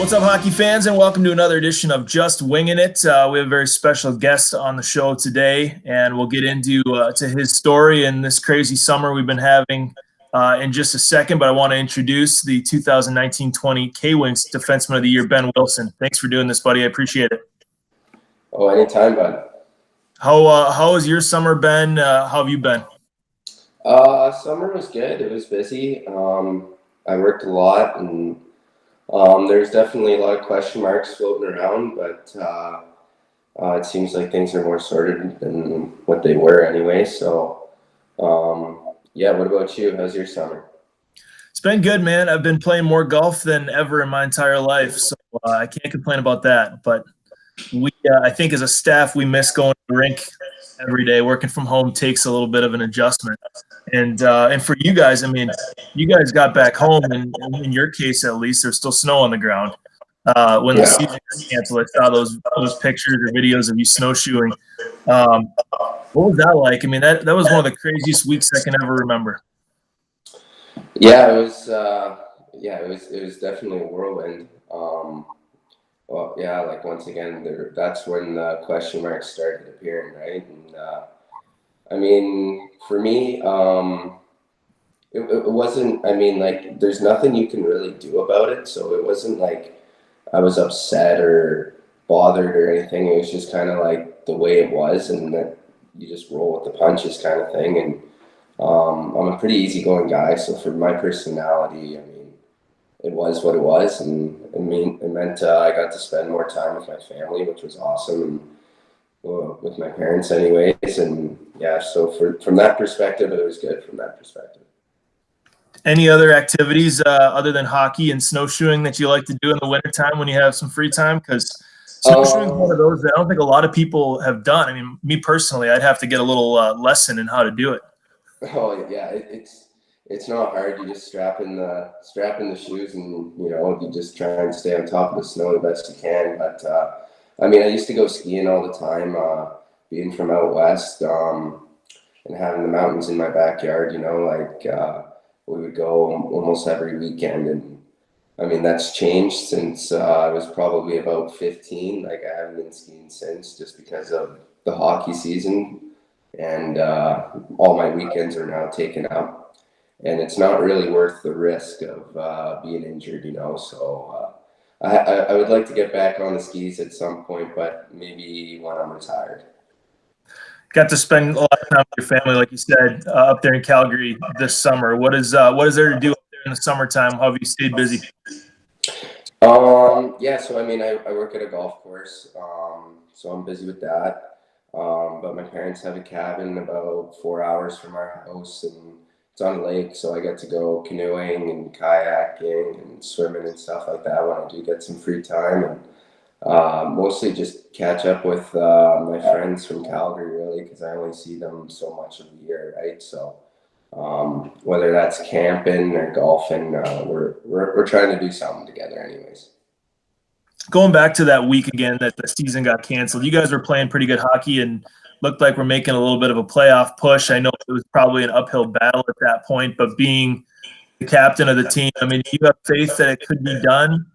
What's up, hockey fans, and welcome to another edition of Just Winging It. We have a very special guest on the show today, and we'll get into to his story and this crazy summer we've been having in just a second. But I want to introduce the 2019-20 K-Wings Defenseman of the Year, Ben Wilson. Thanks for doing this, buddy. I appreciate it. Oh, anytime, bud. How has your summer been? How have you been? Summer was good. It was busy. I worked a lot, and there's definitely a lot of question marks floating around, but it seems like things are more sorted than what they were anyway. So, yeah, what about you? How's your summer? It's been good, man. I've been playing more golf than ever in my entire life, so I can't complain about that. But I think as a staff, we miss going to the rink every day. Working from home takes a little bit of an adjustment. And for you guys, I mean, you guys got back home, and in your case at least, there's still snow on the ground. When the season was canceled, I saw those pictures or videos of you snowshoeing. What was that like? I mean, that was one of the craziest weeks I can ever remember. Yeah, it was. It was definitely a whirlwind. Well, yeah, like once again, that's when the question marks started appearing, right? And I mean, for me, it wasn't. I mean, like, there's nothing you can really do about it. So it wasn't like I was upset or bothered or anything. It was just kind of like the way it was, and that you just roll with the punches, kind of thing. And I'm a pretty easygoing guy, so for my personality, I mean, it was what it was, and it meant I got to spend more time with my family, which was awesome, and with my parents, anyways. And yeah, so from that perspective, it was good. From that perspective. Any other activities other than hockey and snowshoeing that you like to do in the wintertime when you have some free time? Because snowshoeing is one of those that I don't think a lot of people have done. I mean, me personally, I'd have to get a little lesson in how to do it. Oh yeah, it's not hard. You just strap in the shoes, and you just try and stay on top of the snow the best you can. But I mean, I used to go skiing all the time, being from out west, and having the mountains in my backyard. We would go almost every weekend, and I mean that's changed since I was probably about 15. Like, I haven't been skiing since, just because of the hockey season, and all my weekends are now taken up, and it's not really worth the risk of being injured, So I would like to get back on the skis at some point, but maybe when I'm retired. Got to spend a lot of time with your family, like you said, up there in Calgary this summer. What is there to do up there in the summertime? How have you stayed busy? Yeah, so I mean, I work at a golf course, so I'm busy with that. But my parents have a cabin about 4 hours from our house, and it's on a lake, so I get to go canoeing and kayaking and swimming and stuff like that when I do get some free time. And mostly just catch up with my friends from Calgary, really, because I only see them so much of the year, right? So whether that's camping or golfing, we're trying to do something together, anyways. Going back to that week again that the season got canceled, you guys were playing pretty good hockey and looked like we're making a little bit of a playoff push. I know it was probably an uphill battle at that point, but being the captain of the team, I mean, do you have faith that it could be done?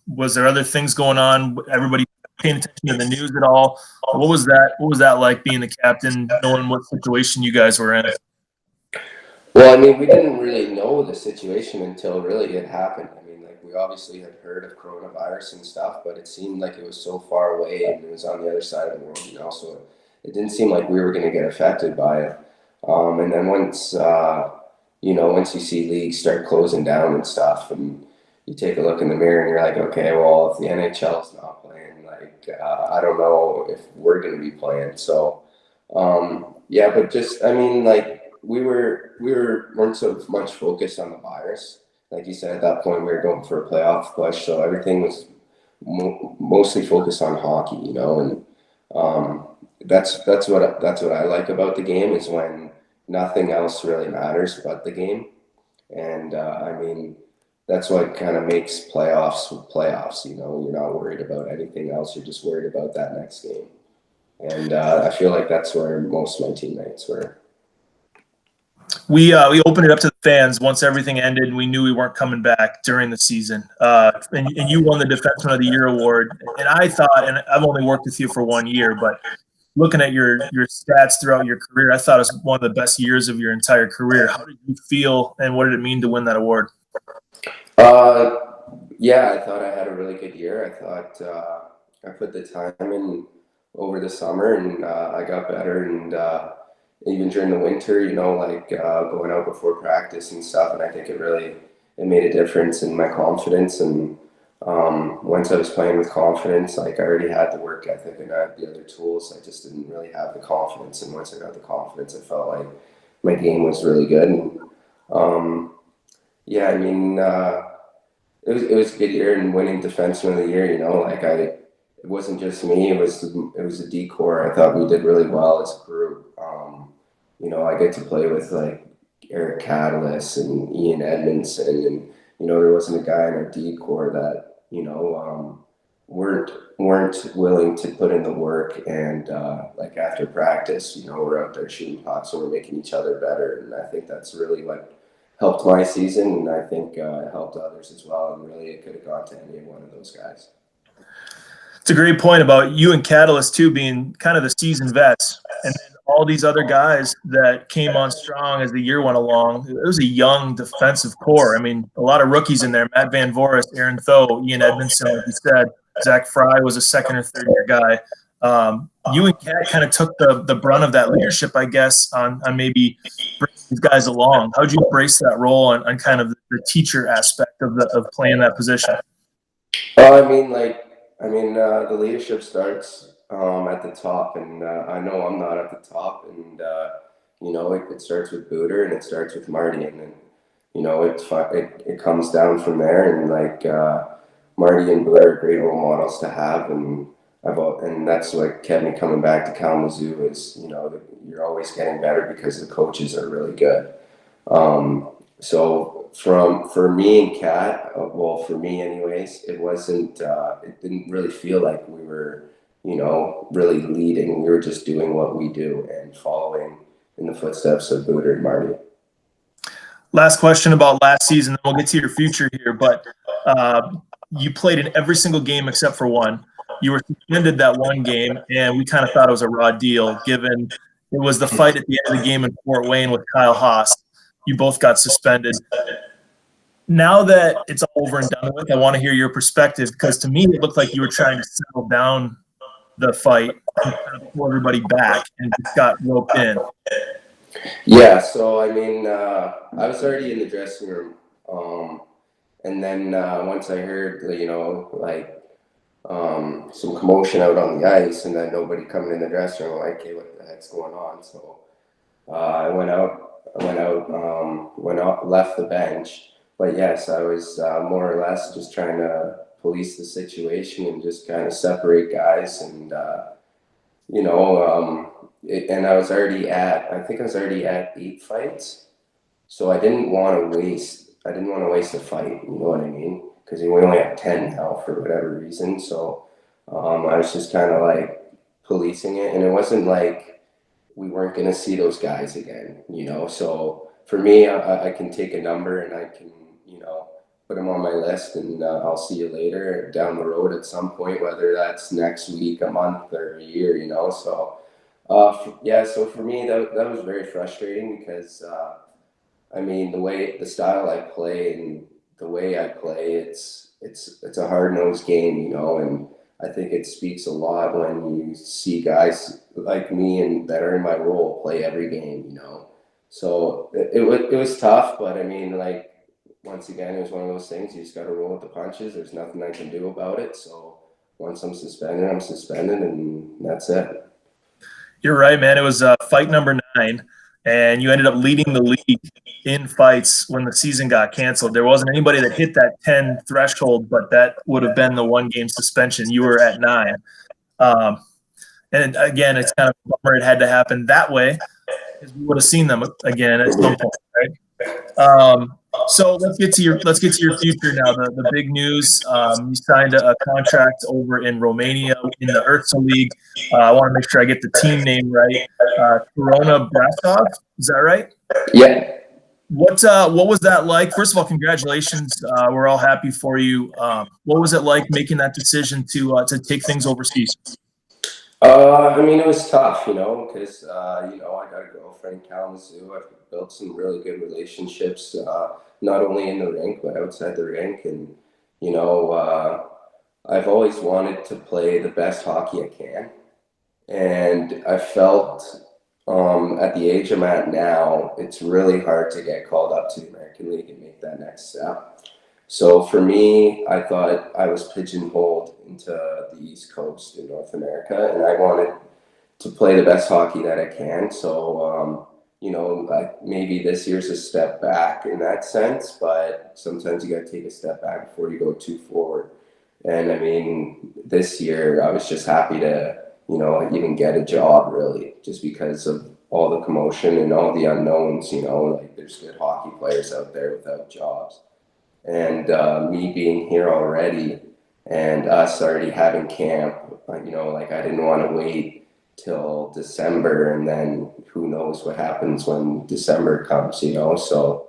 Was there other things going on? Everybody paying attention to the news at all? What was that like, being the captain, knowing what situation you guys were in? Well, I mean, we didn't really know the situation until really it happened. I mean, like, we obviously had heard of coronavirus and stuff, but it seemed like it was so far away and it was on the other side of the world, so it didn't seem like we were going to get affected by it. And then once you see leagues start closing down and stuff, and you take a look in the mirror and you're like, okay, well, if the NHL is not playing, like, I don't know if we're going to be playing. So, yeah, but just, I mean, like, we weren't so much focused on the virus. Like you said, at that point, we were going for a playoff push, so everything was mostly focused on hockey, and that's what I like about the game, is when nothing else really matters but the game. And I mean, that's what kind of makes playoffs. You're not worried about anything else. You're just worried about that next game. And I feel like that's where most of my teammates were. We opened it up to the fans once everything ended, and we knew we weren't coming back during the season. And you won the Defenseman of the Year award. And I thought, and I've only worked with you for 1 year, but looking at your stats throughout your career, I thought it was one of the best years of your entire career. How did you feel, and what did it mean to win that award? Yeah, I thought I had a really good year. I thought I put the time in over the summer, and I got better. And even during the winter, like going out before practice and stuff. And I think it made a difference in my confidence. And once I was playing with confidence, like I already had the work ethic and I had the other tools. I just didn't really have the confidence. And once I got the confidence, I felt like my game was really good. And yeah, I mean. It was a good year, and winning Defenseman of the Year. It wasn't just me. It was a decor. I thought we did really well as a group. I get to play with like Eric Catalyst and Ian Edmondson, and there wasn't a guy in our decor that weren't willing to put in the work. And like after practice, we're out there shooting pucks and we're making each other better. And I think that's really what helped my season, and I think it helped others as well. And really, it could have gone to any one of those guys. It's a great point about you and Catalyst too being kind of the seasoned vets, and then all these other guys that came on strong as the year went along. It was a young defensive core. I mean, a lot of rookies in there: Matt Van Voris, Aaron Tho, Ian Edmondson, like you said. Zach Fry was a second or third year guy. You and Cat kind of took the brunt of that leadership, I guess, on maybe bringing these guys along. How'd you embrace that role on kind of the teacher aspect of playing that position? The leadership starts at the top, and I know I'm not at the top, and it starts with Booter and it starts with Marty, and then it comes down from there, and like Marty and Booter are great role models to have, and that's what kept me coming back to Kalamazoo is you're always getting better because the coaches are really good. So for me and Kat, well, for me anyways, it didn't really feel like we were, really leading. We were just doing what we do and following in the footsteps of Booter and Marty. Last question about last season, then we'll get to your future here. But you played in every single game except for one. You were suspended that one game, and we kind of thought it was a raw deal, given it was the fight at the end of the game in Fort Wayne with Kyle Haas. You both got suspended. Now that it's all over and done with, I want to hear your perspective, because to me it looked like you were trying to settle down the fight and kind of pull everybody back and just got roped in. Yeah, so I was already in the dressing room, and then once I heard some commotion out on the ice, and then nobody coming in the dressing room, I'm like, hey, what the heck's going on? So I went out, left the bench. But yes, I was more or less just trying to police the situation and just kind of separate guys, and and I was already at 8 fights, so I didn't want to waste a fight. You know what I mean? Because we only have 10 now for whatever reason. So I was just kind of like policing it, and it wasn't like we weren't going to see those guys again. So for me, I can take a number and I can put them on my list, and I'll see you later down the road at some point, whether that's next week, a month, or a year. So so for me that was very frustrating, because the style I play and the way I play, it's a hard-nosed game, and I think it speaks a lot when you see guys like me and that are in my role play every game. So it was tough, but once again, it was one of those things. You just got to roll with the punches. There's nothing I can do about it. So once I'm suspended, and that's it. You're right, man. It was fight number 9, and you ended up leading the league in fights when the season got canceled. There wasn't anybody that hit that 10 threshold, but that would have been the 1-game suspension. You were at 9. And again, it's kind of a bummer it had to happen that way, because we would have seen them again at some point, right? So let's get to your future now. The big news. You signed a contract over in Romania in the Ursa League. I want to make sure I get the team name right. Corona Brasov. Is that right? Yeah. What was that like? First of all, congratulations. We're all happy for you. What was it like making that decision to take things overseas? I mean, it was tough, because I got a girlfriend in Kalamazoo. I've built some really good relationships, not only in the rink but outside the rink, and you know, I've always wanted to play the best hockey I can, and I felt at the age I'm at now, it's really hard to get called up to the American League and make that next step. So for me, I thought I was pigeonholed into the East Coast in North America, and I wanted to play the best hockey that I can. So, maybe this year's a step back in that sense, but sometimes you got to take a step back before you go too forward. And I mean, this year I was just happy to, even get a job really, just because of all the commotion and all the unknowns, like there's good hockey players out there without jobs. And me being here already and us already having camp, like I didn't want to wait till December, and then who knows what happens when December comes, So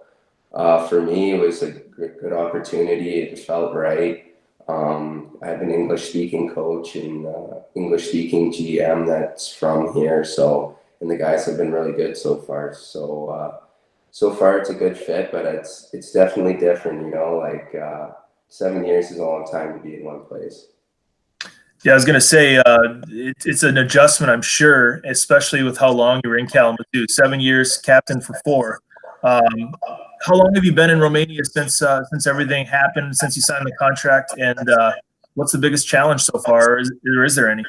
for me, it was a good opportunity. It felt right. I have an English speaking coach and English speaking GM that's from here. So, and the guys have been really good so far. So far it's a good fit, but it's definitely different, 7 years is a long time to be in one place. Yeah, I was going to say it's an adjustment, I'm sure, especially with how long you were in Kalamazoo. 7 years, captain for 4. How long have you been in Romania since everything happened, since you signed the contract, and what's the biggest challenge so far, or is there any?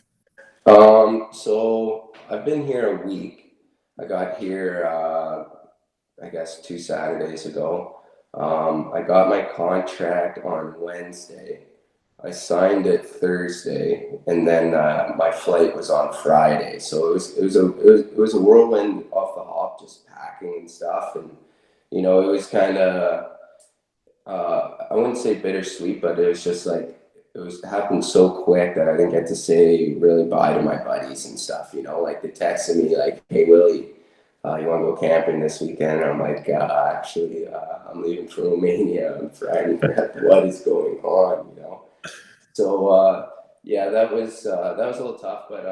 So I've been here a week. I got here, I guess 2 Saturdays ago. I got my contract on Wednesday. I signed it Thursday, and then my flight was on Friday. So it was a whirlwind off the hop, just packing and stuff, and it was kind of I wouldn't say bittersweet, but it was just like it happened so quick that I didn't get to say really bye to my buddies and stuff. Like they texted me like, "Hey Willie, you want to go camping this weekend?" And I'm like, actually, I'm leaving for Romania on Friday. What is going on? So yeah, that was a little tough, but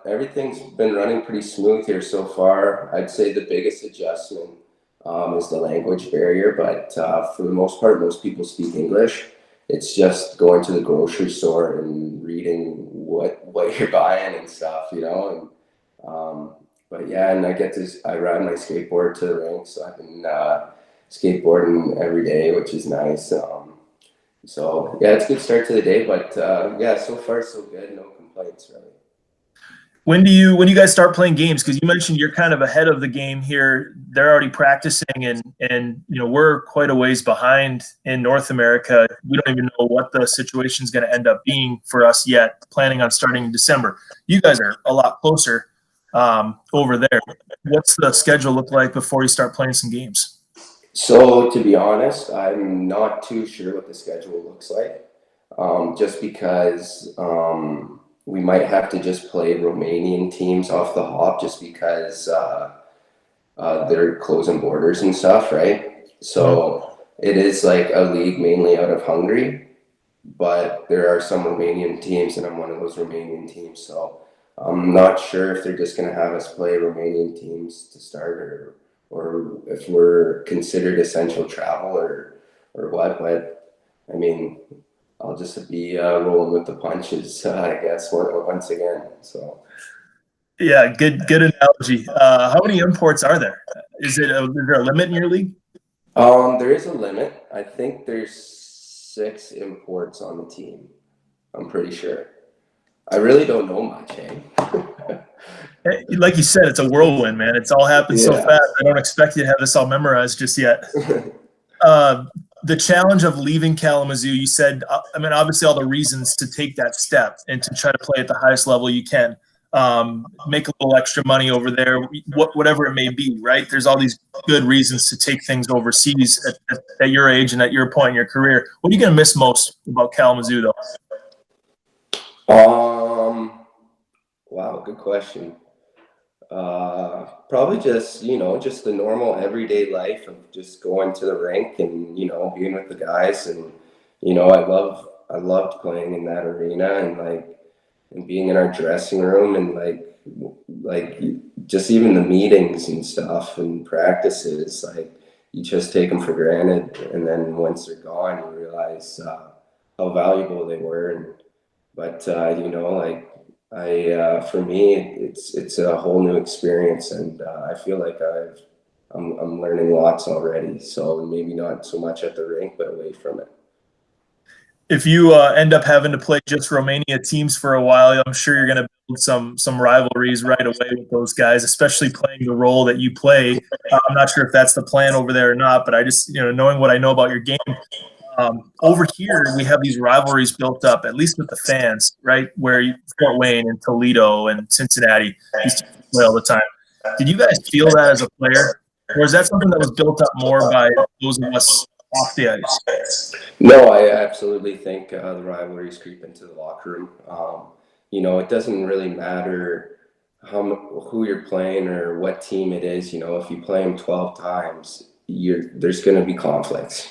everything's been running pretty smooth here so far. I'd say the biggest adjustment is the language barrier, but for the most part, most people speak English. It's just going to the grocery store and reading what you're buying and stuff, And but yeah, and I ride my skateboard to the rink, so I've been skateboarding every day, which is nice. So yeah, it's a good start to the day, but yeah, so far so good. No complaints really. When do you guys start playing games? Because you mentioned you're kind of ahead of the game here. They're already practicing, and we're quite a ways behind in North America. We don't even know what the situation is going to end up being for us yet. Planning on starting in December. You guys are a lot closer over there. What's the schedule look like before you start playing some games? So to be honest, I'm not too sure what the schedule looks like. Just because we might have to just play Romanian teams off the hop, just because they're closing borders and stuff, right? So it is like a league mainly out of Hungary, but there are some Romanian teams, and I'm one of those Romanian teams. So I'm not sure if they're just going to have us play Romanian teams to start, or if we're considered essential travel, or what. But I mean, I'll just be rolling with the punches, I guess, once again. So Yeah, good analogy. How many imports are there? Is there a limit in your league? there is a limit. I think there's 6 imports on the team. I'm pretty sure. I really don't know much, eh? Like you said, it's a whirlwind, man. It's all happened so Yeah. fast. I don't expect you to have this all memorized just yet. The challenge of leaving Kalamazoo, you said, I mean, obviously all the reasons to take that step and to try to play at the highest level you can. make a little extra money over there, whatever it may be, right? There's all these good reasons to take things overseas at your age and at your point in your career. What are you going to miss most about Kalamazoo, though? Wow, good question. Probably just, just the normal everyday life of just going to the rink and, being with the guys. And, I loved playing in that arena and being in our dressing room and like just even the meetings and stuff and practices, like you just take them for granted. And then once they're gone, you realize, how valuable they were. But for me, it's a whole new experience, and I feel like I'm learning lots already. So maybe not so much at the rink, but away from it. If you end up having to play just Romania teams for a while, I'm sure you're going to build some rivalries right away with those guys, especially playing the role that you play. I'm not sure if that's the plan over there or not, but I just, knowing what I know about your game, over here, we have these rivalries built up, at least with the fans, right? Where Fort Wayne and Toledo and Cincinnati, these teams play all the time. Did you guys feel that as a player? Or is that something that was built up more by those of us off the ice? No, I absolutely think the rivalries creep into the locker room. It doesn't really matter who you're playing or what team it is. If you play them 12 times, there's going to be conflicts.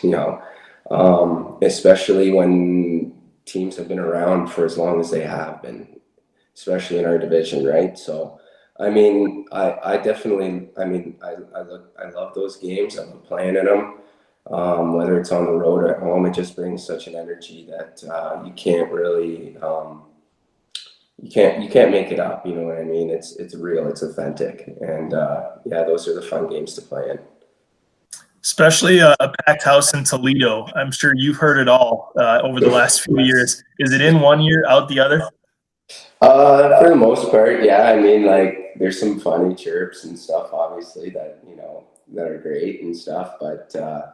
Especially when teams have been around for as long as they have been, especially in our division, right? So, I definitely, I love those games. I love playing in them. Whether it's on the road or at home, it just brings such an energy that you can't really, you can't make it up. You know what I mean? It's real, it's authentic, and those are the fun games to play in. Especially a packed house in Toledo. I'm sure you've heard it all over the last few years. Is it in one year, out the other? For the most part, yeah. There's some funny chirps and stuff, obviously, that that are great and stuff. But I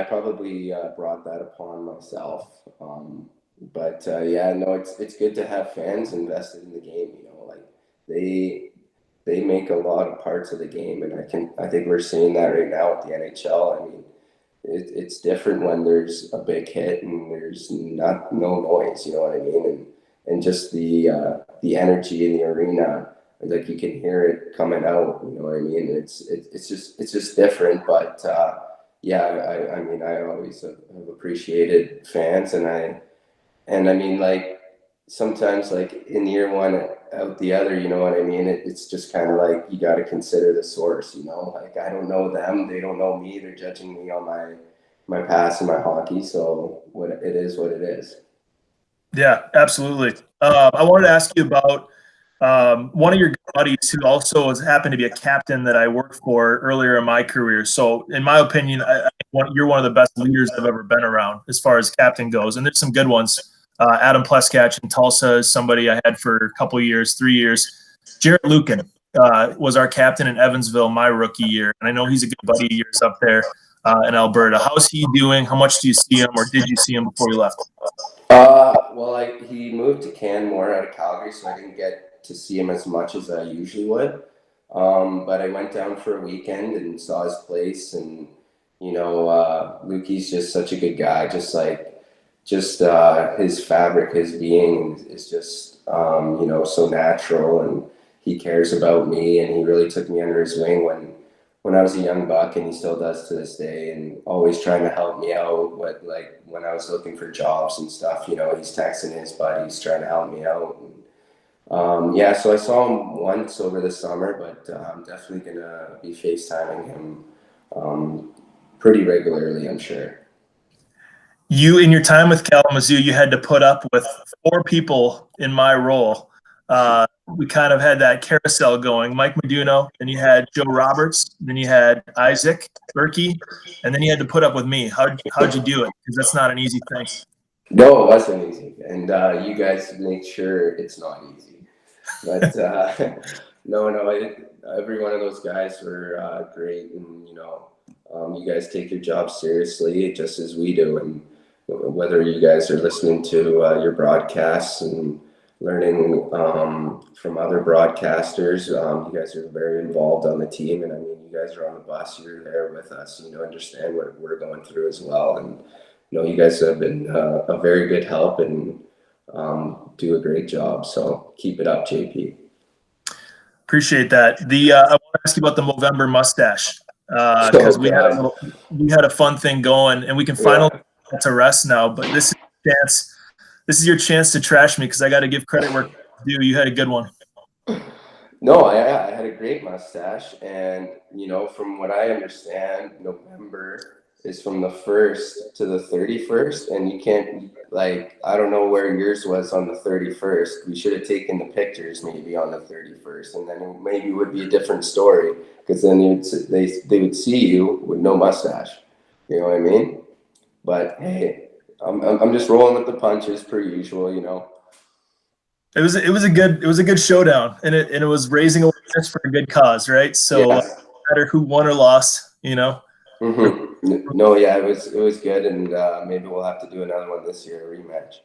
probably brought that upon myself. No, it's good to have fans invested in the game. They make a lot of parts of the game, and I think we're seeing that right now with the NHL. It's different when there's a big hit and there's no noise. You know what I mean? And just the energy in the arena, like you can hear it coming out. You know what I mean? It's just different. But I always have appreciated fans, sometimes like in year one out the other, you know what I mean? It's just kind of like you got to consider the source. Like I don't know them, they don't know me. They're judging me on my past and my hockey. So what it is. Yeah, absolutely. I wanted to ask you about one of your buddies who also happened to be a captain that I worked for earlier in my career. So, in my opinion, you're one of the best leaders I've ever been around as far as captain goes. And there's some good ones. Adam Pleskach in Tulsa is somebody I had for a couple of years, 3 years. Jared Lucan was our captain in Evansville my rookie year. And I know he's a good buddy of yours up there in Alberta. How's he doing? How much do you see him, or did you see him before you left? He moved to Canmore out of Calgary, so I didn't get to see him as much as I usually would. But I went down for a weekend and saw his place, and Lukey's just such a good guy. His fabric, his being is just so natural, and he cares about me, and he really took me under his wing when I was a young buck, and he still does to this day, and always trying to help me out when I was looking for jobs and stuff. He's texting his buddies trying to help me out. And, so I saw him once over the summer, but I'm definitely gonna be FaceTiming him pretty regularly, I'm sure. You, in your time with Kalamazoo, you had to put up with 4 people in my role. We kind of had that carousel going. Mike Meduno, then you had Joe Roberts, then you had Isaac Berkey, and then you had to put up with me. How'd you do it? Because that's not an easy thing. No, it wasn't easy, and you guys make sure it's not easy. But no, every one of those guys were great, and you guys take your job seriously just as we do, and whether you guys are listening to your broadcasts and learning from other broadcasters. You guys are very involved on the team, and I mean, you guys are on the bus. You're there with us. You know, understand what we're going through as well, and you know, you guys have been a very good help and do a great job. So keep it up, JP. Appreciate that. I want to ask you about the Movember Mustache Oh because God. we had a fun thing going, and we can finally Yeah. get to rest now. But this is your chance to trash me because I got to give credit where credit's due. You had a good one. No, I had a great mustache, and you know, from what I understand, November is from the 1st to the 31st, and you can't like I don't know where yours was on the 31st. We should have taken the pictures maybe on the 31st, and then it maybe would be a different story because then they would see you with no mustache. You know what I mean? But hey, I'm just rolling with the punches per usual, you know. It was a good showdown, and it was raising awareness for a good cause, right? So no Yes. matter who won or lost, you know. No, yeah, it was good, and maybe we'll have to do another one this year, a rematch.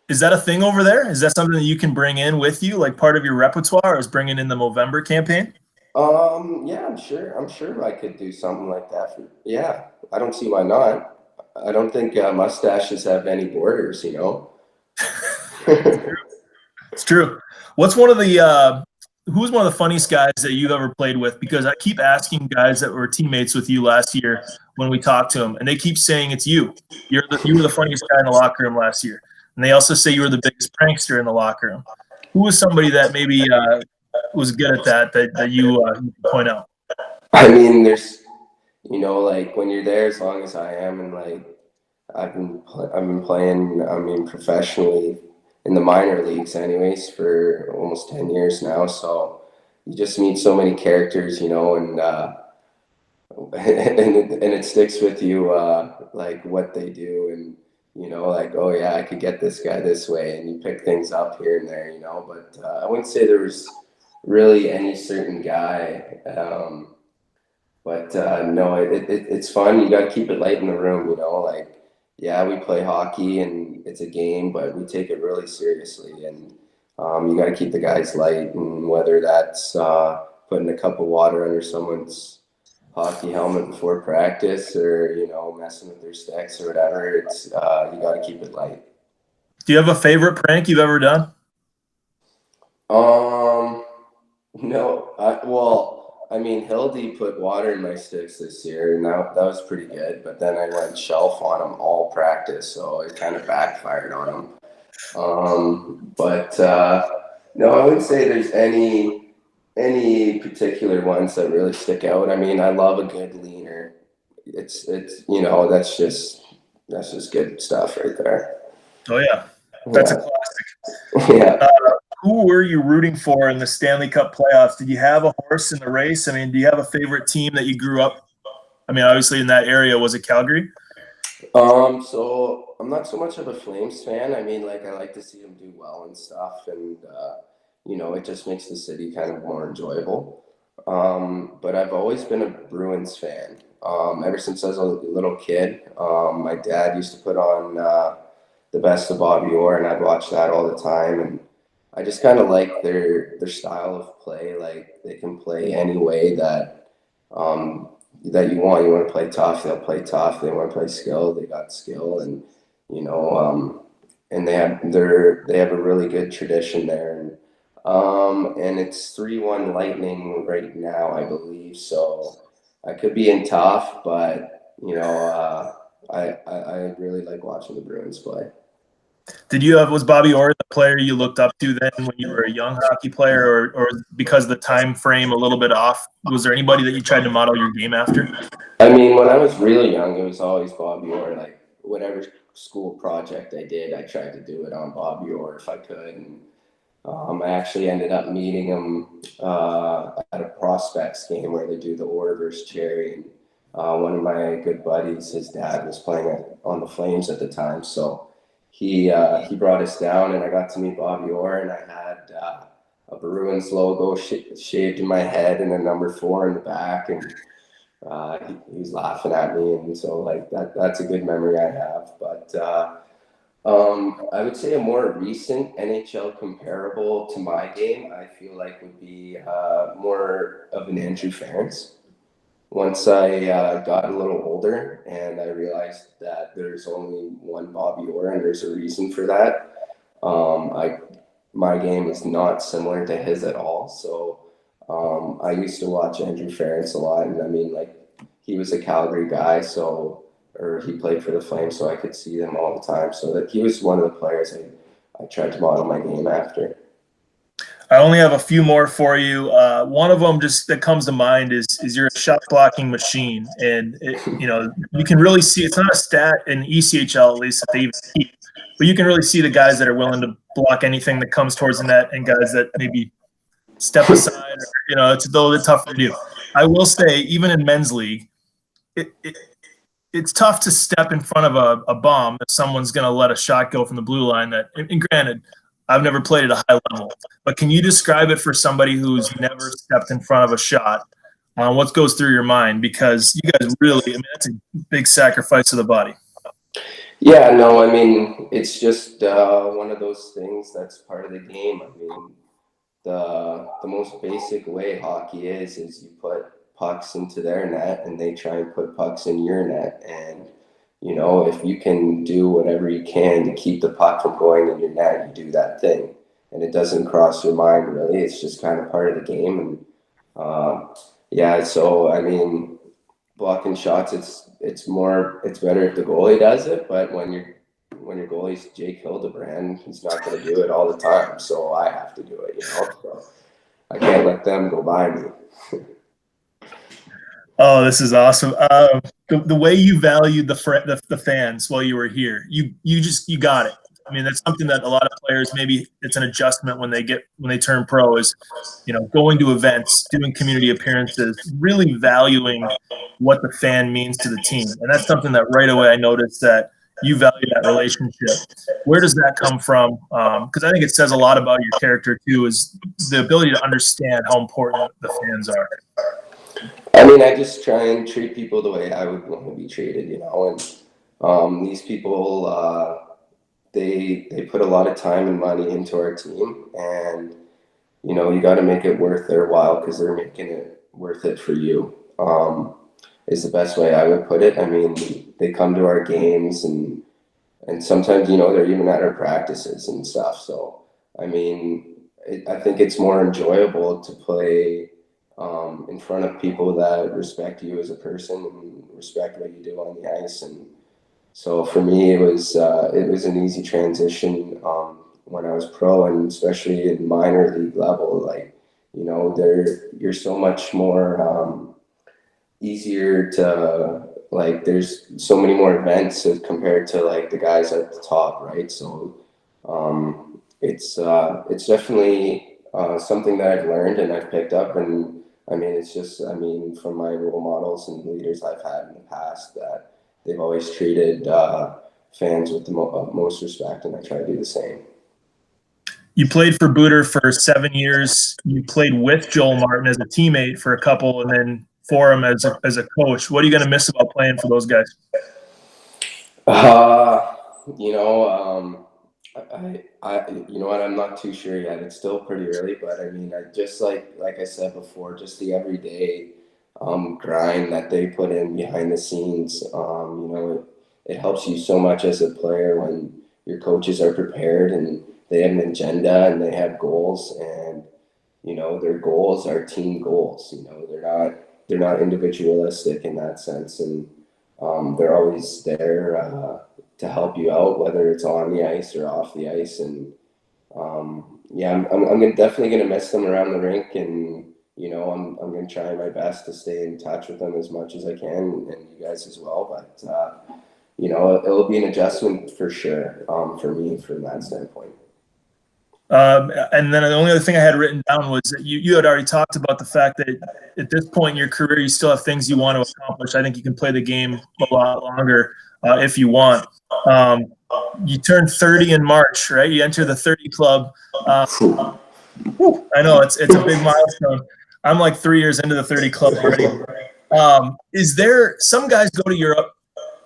Is that a thing over there? Is that something that you can bring in with you, like part of your repertoire, is bringing in the Movember campaign? Yeah, I'm sure I could do something like that. Yeah, I don't see why not. I don't think mustaches have any borders, you know. It's true. What's one of the who's one of the funniest guys that you've ever played with? Because I keep asking guys that were teammates with you last year when we talked to them, and they keep saying it's you. You were the funniest guy in the locker room last year, and they also say you were the biggest prankster in the locker room. Who was somebody that maybe was good at that you can point out? I mean, like when you're there, as long as I am, and like I've been playing. I mean, professionally in the minor leagues, anyways, for almost 10 years now. So you just meet so many characters, you know, and and it sticks with you, like what they do, and you know, like oh yeah, I could get this guy this way, and you pick things up here and there, you know. But I wouldn't say there was really any certain guy. But no, it's fun. You got to keep it light in the room, you know. Like, yeah, we play hockey and it's a game, but we take it really seriously. And you got to keep the guys light. And whether that's putting a cup of water under someone's hockey helmet before practice, or you know, messing with their sticks or whatever, it's you got to keep it light. Do you have a favorite prank you've ever done? Um, No, I mean, Hildy put water in my sticks this year, and that was pretty good. But then I went shelf on him all practice, so it kind of backfired on him. But no, I wouldn't say there's any particular ones that really stick out. I mean, I love a good leaner. It's you know that's just good stuff right there. Oh yeah, that's a Yeah, classic. yeah. Uh, who were you rooting for in the Stanley Cup playoffs? Did you have a horse in the race? I mean, do you have a favorite team that you grew up? I mean, obviously in that area, was it Calgary? So I'm not so much of a Flames fan. I mean, like I like to see them do well and stuff, and you know, it just makes the city kind of more enjoyable. But I've always been a Bruins fan. Ever since I was a little kid, my dad used to put on the best of Bobby Orr, and I'd watch that all the time. And I just kind of like their style of play. Like they can play any way um, that you want. You want to play tough, they'll play tough. They want to play skill, they got skill, and you know, and they have a really good tradition there. And it's 3-1 Lightning right now, I believe. So I could be in tough, but you know, I really like watching the Bruins play. Was Bobby Orr the player you looked up to then when you were a young hockey player, or because the time frame a little bit off? Was there anybody that you tried to model your game after? I mean, when I was really young, it was always Bobby Orr. Like whatever school project I did, I tried to do it on Bobby Orr if I could. And I actually ended up meeting him at a prospects game where they do the Orr versus Cherry. And one of my good buddies, his dad was playing on the Flames at the time, so he brought us down, and I got to meet Bobby Orr, and I had a Bruins logo shaved in my head and a number 4 in the back, and he was laughing at me, and so like that's a good memory I have. But I would say a more recent NHL comparable to my game, I feel like would be more of an Andrew Ference. Once I got a little older and I realized that there's only one Bobby Orr and there's a reason for that. I My game is not similar to his at all. So I used to watch Andrew Ference a lot, and I mean, like, he was a Calgary guy, so or he played for the Flames, so I could see them all the time. So that he was one of the players I tried to model my game after. I only have a few more for you. One of them just that comes to mind is you're a shot blocking machine, and you can really see it's not a stat in ECHL at least that they even keep, but you can really see the guys that are willing to block anything that comes towards the net, and guys that maybe step aside. It's a little bit tougher to do. I will say, even in men's league, it's tough to step in front of a bomb if someone's going to let a shot go from the blue line. And granted, I've never played at a high level, but can you describe it for somebody who's never stepped in front of a shot? What goes through your mind? Because you guys really, I mean, that's a big sacrifice to the body. Yeah, no, I mean, it's just one of those things that's part of the game. I mean, the most basic way hockey is you put pucks into their net and they try and put pucks in your net. And, if you can do whatever you can to keep the puck from going in your net, you do that thing. And it doesn't cross your mind, really. It's just kind of part of the game. And, yeah, so, I mean, blocking shots, it's better if the goalie does it, but when your goalie's Jake Hildebrand, he's not going to do it all the time, so I have to do it, so I can't let them go by me. Oh, this is awesome. The way you valued the fans while you were here, you got it. I mean, that's something that a lot of players, maybe it's an adjustment when they turn pro, is going to events, doing community appearances, really valuing what the fan means to the team. And that's something that right away I noticed that you value that relationship. Where does that come from? Because I think it says a lot about your character too, is the ability to understand how important the fans are. I mean, I just try and treat people the way I would want to be treated, and these people, they put a lot of time and money into our team, and you got to make it worth their while because they're making it worth it for you. Is the best way I would put it. I mean, they come to our games and sometimes they're even at our practices and stuff. So I mean, I think it's more enjoyable to play in front of people that respect you as a person and respect what you do on the ice. And so for me, it was an easy transition when I was pro, and especially in minor league level. Like, you're so much more easier to, like, there's so many more events as compared to like the guys at the top, right? So it's definitely something that I've learned and I've picked up. And I mean, it's just, I mean, from my role models and leaders I've had in the past, that they've always treated fans with the most respect, and I try to do the same. You played for Booter for 7 years. You played with Joel Martin as a teammate for a couple, and then for him as a coach. What are you going to miss about playing for those guys? I'm not too sure yet. It's still pretty early, but I mean, I just like I said before, just the everyday grind that they put in behind the scenes. It helps you so much as a player when your coaches are prepared and they have an agenda and they have goals, and their goals are team goals. They're not individualistic in that sense, and they're always there to help you out, whether it's on the ice or off the ice. And I'm definitely gonna miss them around the rink, and I'm gonna try my best to stay in touch with them as much as I can, and you guys as well. But it'll be an adjustment for sure for me from that standpoint. And then the only other thing I had written down was that you had already talked about the fact that at this point in your career, you still have things you want to accomplish. I think you can play the game a lot longer if you want. You turned 30 in March, right? You enter the 30 club. I know it's a big milestone. I'm like 3 years into the 30 club already. Is there some guys go to Europe,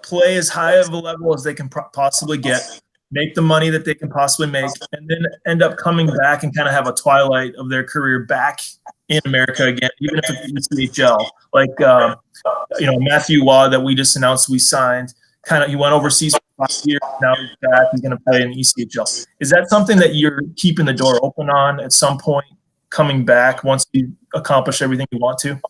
play as high of a level as they can possibly get, make the money that they can possibly make, and then end up coming back and kind of have a twilight of their career back in America again, even if it's ECHL. Like, Matthew Waugh that we just announced we signed, he went overseas for 5 years. Now he's back. He's going to play in ECHL. Is that something that you're keeping the door open on at some point, coming back once you accomplish everything you want to?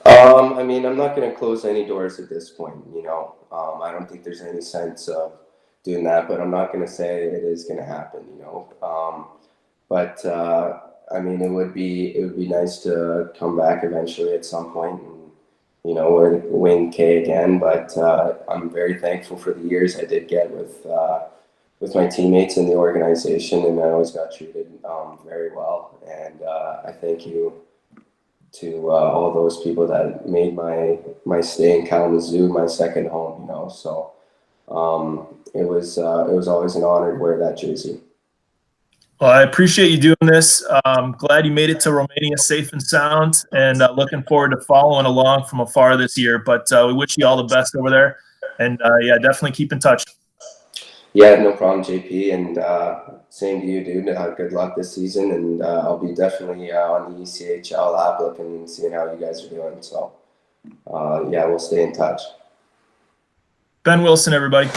I mean, I'm not going to close any doors at this point. I don't think there's any sense of doing that, but I'm not going to say it is going to happen. But I mean, it would be nice to come back eventually at some point, and wear the wing K again. But I'm very thankful for the years I did get with my teammates in the organization, and I always got treated very well. And I thank you to all those people that made my stay in Kalamazoo my second home. So it was always an honor to wear that jersey. Well, I appreciate you doing this. Glad you made it to Romania safe and sound, and looking forward to following along from afar this year. But we wish you all the best over there, and yeah, definitely keep in touch. Yeah, no problem, JP, and same to you, dude. Good luck this season, and I'll be definitely on the ECHL app looking and seeing how you guys are doing. So yeah, we'll stay in touch. Ben Wilson, everybody.